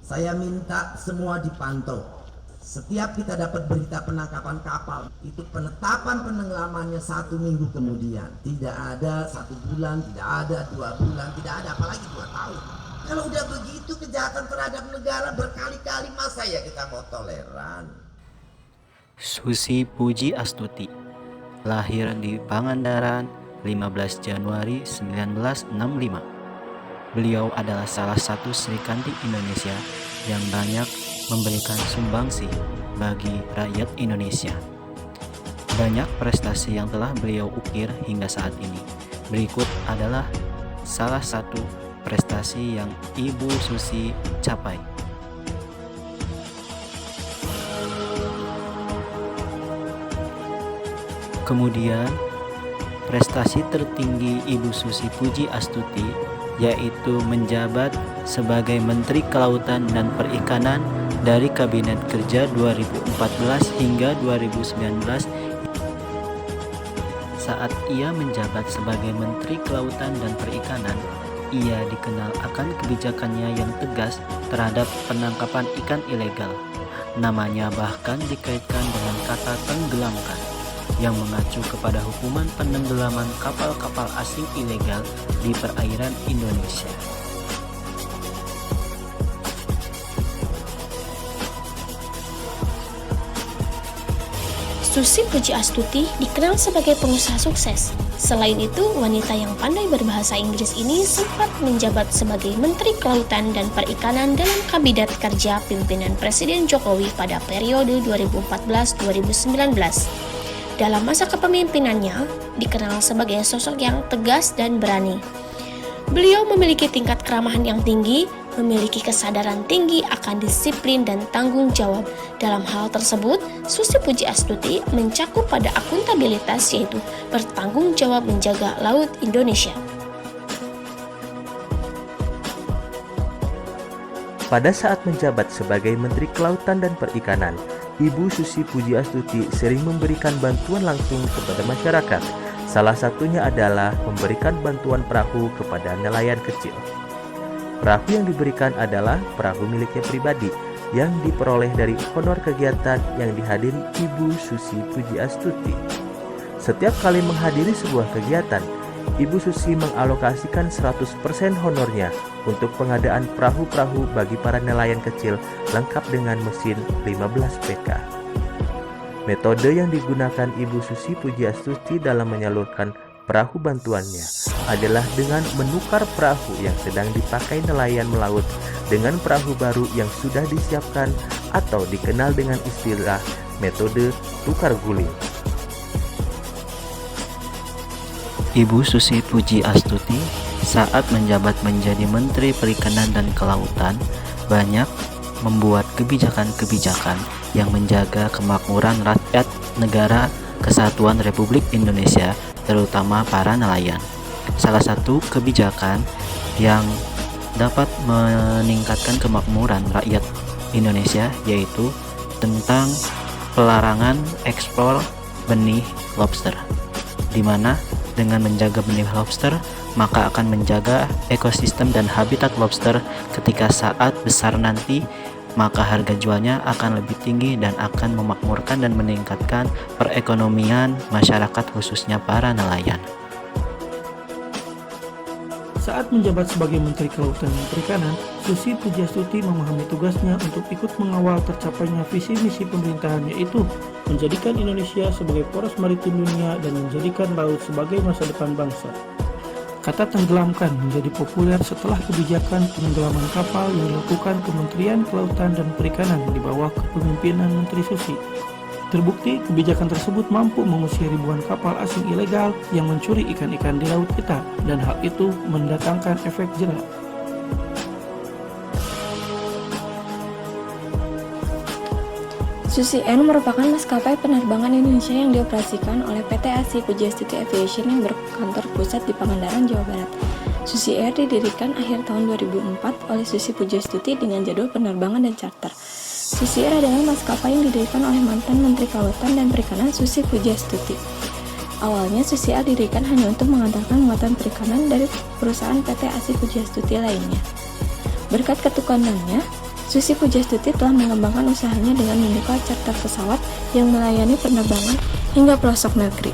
Saya minta semua dipantau. Setiap kita dapat berita penangkapan kapal, itu penetapan penenggelamannya 1 minggu kemudian. Tidak ada 1 bulan, tidak ada 2 bulan, tidak ada apalagi 2 tahun. Kalau udah begitu kejahatan terhadap negara berkali-kali, masa ya kita mau toleran? Susi Pujiastuti lahir di Pangandaran 15 Januari 1965. Beliau adalah salah satu Sri Kandi Indonesia yang banyak memberikan sumbangsi bagi rakyat Indonesia. Banyak prestasi yang telah beliau ukir hingga saat ini. Berikut adalah salah satu prestasi yang Ibu Susi capai. Kemudian, prestasi tertinggi Ibu Susi Pujiastuti yaitu menjabat sebagai Menteri Kelautan dan Perikanan dari Kabinet Kerja 2014 hingga 2019. Saat ia menjabat sebagai Menteri Kelautan dan Perikanan, ia dikenal akan kebijakannya yang tegas terhadap penangkapan ikan ilegal. Namanya bahkan dikaitkan dengan kata tenggelamkan, yang mengacu kepada hukuman penenggelaman kapal-kapal asing ilegal di perairan Indonesia. Susi Pujiastuti dikenal sebagai pengusaha sukses. Selain itu, wanita yang pandai berbahasa Inggris ini sempat menjabat sebagai Menteri Kelautan dan Perikanan dalam Kabinet Kerja pimpinan Presiden Jokowi pada periode 2014-2019. Dalam masa kepemimpinannya, dikenal sebagai sosok yang tegas dan berani. Beliau memiliki tingkat keramahan yang tinggi, memiliki kesadaran tinggi akan disiplin dan tanggung jawab. Dalam hal tersebut, Susi Pujiastuti mencakup pada akuntabilitas, yaitu bertanggung jawab menjaga laut Indonesia. Pada saat menjabat sebagai Menteri Kelautan dan Perikanan, Ibu Susi Pujiastuti sering memberikan bantuan langsung kepada masyarakat. Salah satunya adalah memberikan bantuan perahu kepada nelayan kecil. Perahu yang diberikan adalah perahu miliknya pribadi yang diperoleh dari honor kegiatan yang dihadiri Ibu Susi Pujiastuti. Setiap kali menghadiri sebuah kegiatan, Ibu Susi mengalokasikan 100% honornya untuk pengadaan perahu-perahu bagi para nelayan kecil lengkap dengan mesin 15 PK. Metode yang digunakan Ibu Susi Pujiastuti dalam menyalurkan perahu bantuannya adalah dengan menukar perahu yang sedang dipakai nelayan melaut dengan perahu baru yang sudah disiapkan atau dikenal dengan istilah metode tukar guling. Ibu Susi Pujiastuti saat menjabat menjadi Menteri Perikanan dan Kelautan banyak membuat kebijakan-kebijakan yang menjaga kemakmuran rakyat negara Kesatuan Republik Indonesia, terutama para nelayan. Salah satu kebijakan yang dapat meningkatkan kemakmuran rakyat Indonesia yaitu tentang pelarangan ekspor benih lobster, di mana dengan menjaga benih lobster, maka akan menjaga ekosistem dan habitat lobster. Ketika saat besar nanti, maka harga jualnya akan lebih tinggi dan akan memakmurkan dan meningkatkan perekonomian masyarakat, khususnya para nelayan. Saat menjabat sebagai Menteri Kelautan dan Perikanan, Susi Pujiastuti memahami tugasnya untuk ikut mengawal tercapainya visi misi pemerintahan, yaitu menjadikan Indonesia sebagai poros maritim dunia dan menjadikan laut sebagai masa depan bangsa. Kata tenggelamkan menjadi populer setelah kebijakan penenggelaman kapal yang dilakukan Kementerian Kelautan dan Perikanan di bawah kepemimpinan Menteri Susi. Terbukti, kebijakan tersebut mampu mengusir ribuan kapal asing ilegal yang mencuri ikan-ikan di laut kita, dan hal itu mendatangkan efek jera. Susi Air merupakan maskapai penerbangan Indonesia yang dioperasikan oleh PT Asi Pujiastuti Aviation yang berkantor pusat di Pangandaran, Jawa Barat. Susi Air didirikan akhir tahun 2004 oleh Susi Pujiastuti dengan jadwal penerbangan dan charter. Susi Air adalah maskapai yang didirikan oleh mantan Menteri Kelautan dan Perikanan Susi Pujiastuti. Awalnya Susi Air didirikan hanya untuk mengantarkan muatan perikanan dari perusahaan PT ASI Pujiastuti lainnya. Berkat ketekunannya, Susi Pujiastuti telah mengembangkan usahanya dengan membuka charter pesawat yang melayani penerbangan hingga pelosok negeri.